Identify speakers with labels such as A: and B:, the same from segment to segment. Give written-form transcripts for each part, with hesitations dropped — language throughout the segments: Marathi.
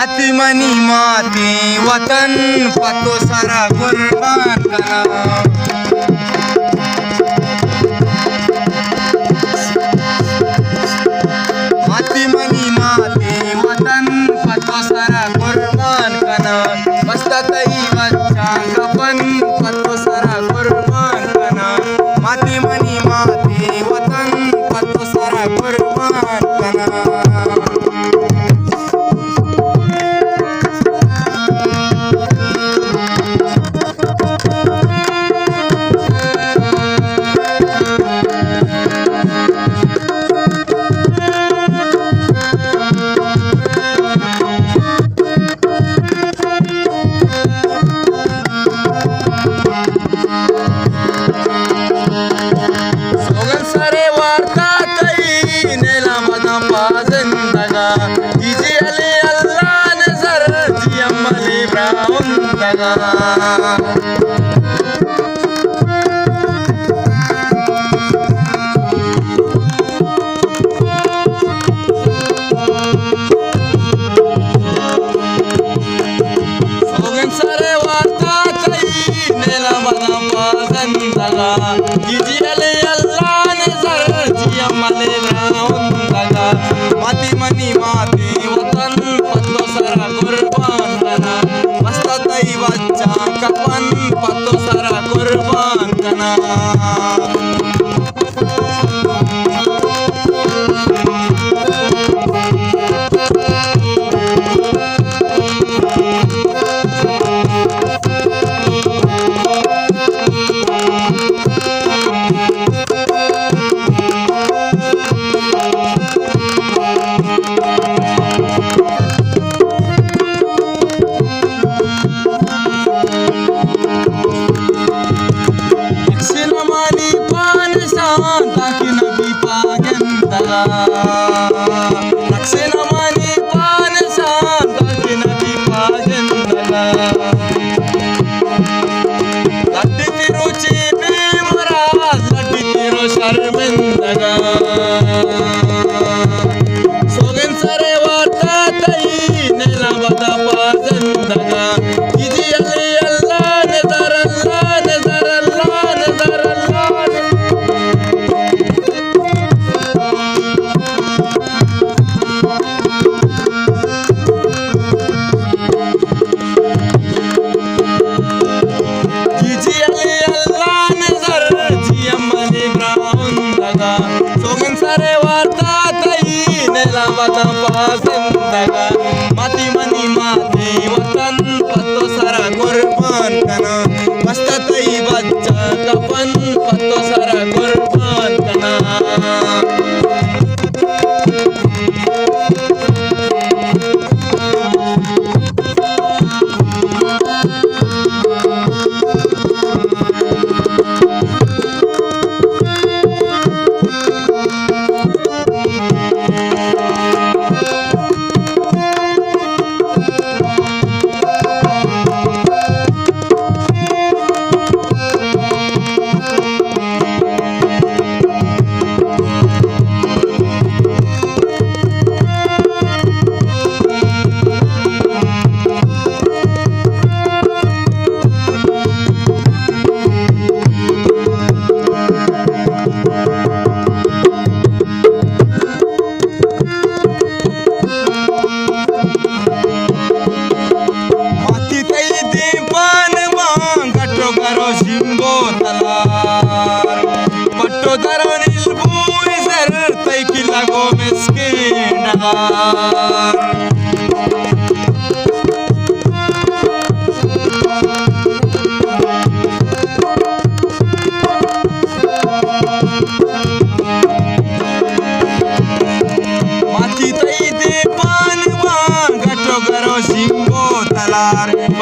A: माती मनी माती वतन पतो सारा कुर्बान करना। माती मनी माती वतन पतो सारा कुर्बान करना। बसतातही बच्चा कफन पतो सारा कुर्बान करना। माती मनी माती वतन पतो सारा कुर्बान करना। माती मनी माती वतन पतो सारा कुर्बान करना। बसतातही बच्चा कफन पतो सारा कुर्बान करना। माती मनी माती वतन पतो सारा कुर्बान करना। बसतातही बच्चा कफन पतो सारा कुर्बान करना।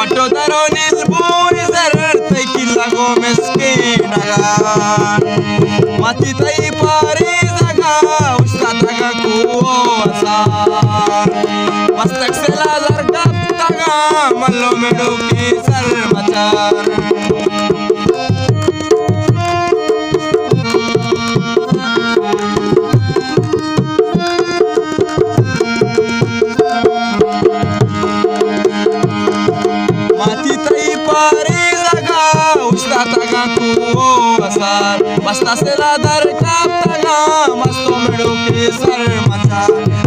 A: Patodaro nisburi zarar tay kilago meskin agar mati tay pari zaga ustadaga kuasar pastak sela largap taga mallo medu ki sar machar मस्त सेला दर कापताना मस्तो मिळू की सर मचा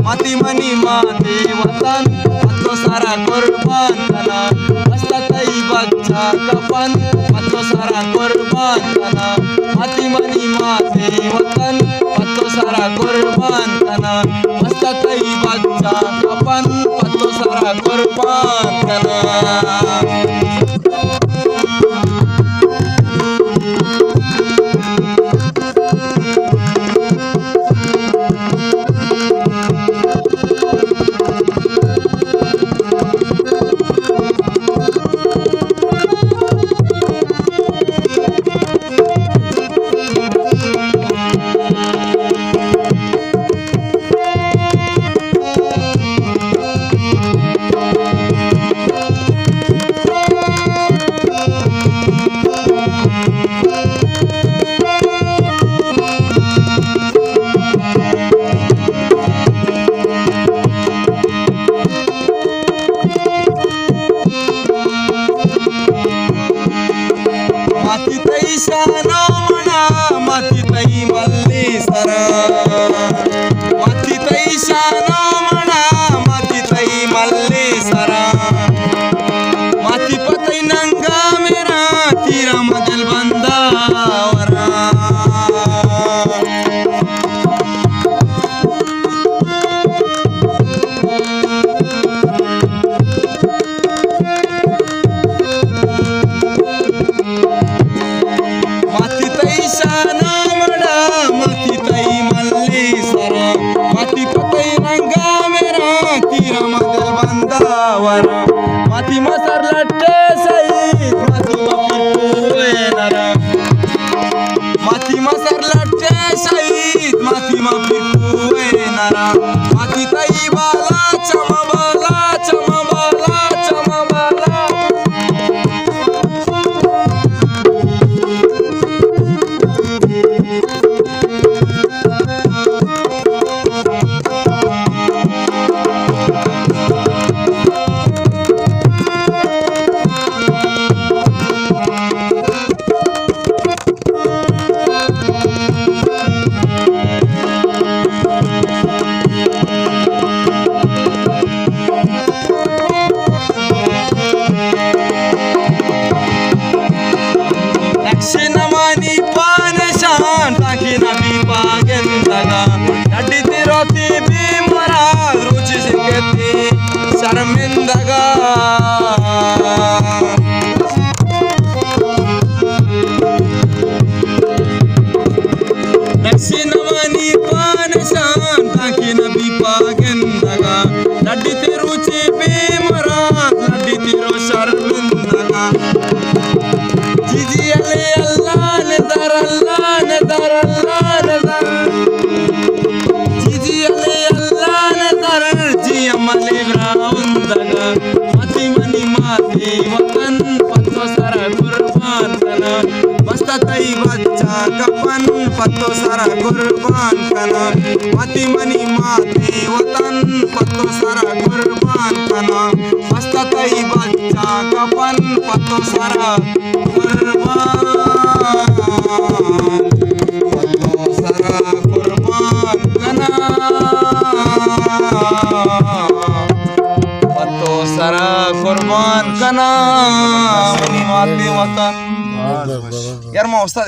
A: माती मनी माती वतन पत्तो सारा कुर्बान कना मस्त तई बच्चा कफन पत्तो सारा कुर्बान कना माती मनी माती वतन पत्तो सारा कुर्बान कना मस्त तई बच्चा कफन पत्तो सारा कुर्बान कना माती तई शानो म्हणा माती तई मल्ली सरा माती तई शानो म्हणा माती तई मल्ली सरा माती पतई नंगा मेरा तीरा मदल बंदावरा माती तई शानो म्हणा माती तई मल्ली सरा माती पतई नंगा मेरा तीरा मदल बंदावरा माती मसर लट्टे सईद माती मफिर नरा माती मसर लट्टे सईद माती मफिर नरा माती तई बाला चमबाला चमबाला चमबाला नमानी पान शान ताकि नबी पागन लगा लड्डी तिरोती बीमरा रुचि सिंगती शर्मिंदगा नमानी पान शान ताकि नबी पागन लगा लड्डी तिरुचि बीमरा लड्डी तिरो शर्मिंदगा जीजी अले अल्लाह ने दर जीजी अले अल्लाह ने दर जी अमले ब्राउंदगा माती मनी माती वतन पत्तो सारा कुर्बान कना मस्त तई बच्चा कफन पत्तो सारा कुर्बान कना माती मनी माती वतन पत्तो सारा कुर्बान कना मस्त तई बच्चा कफन पत्तो सारा कुर्बान पत्तो सारा कुर्बान कना पत्तो सारा कुर्बान कना मनी माती वतन यार मैं उस्ताद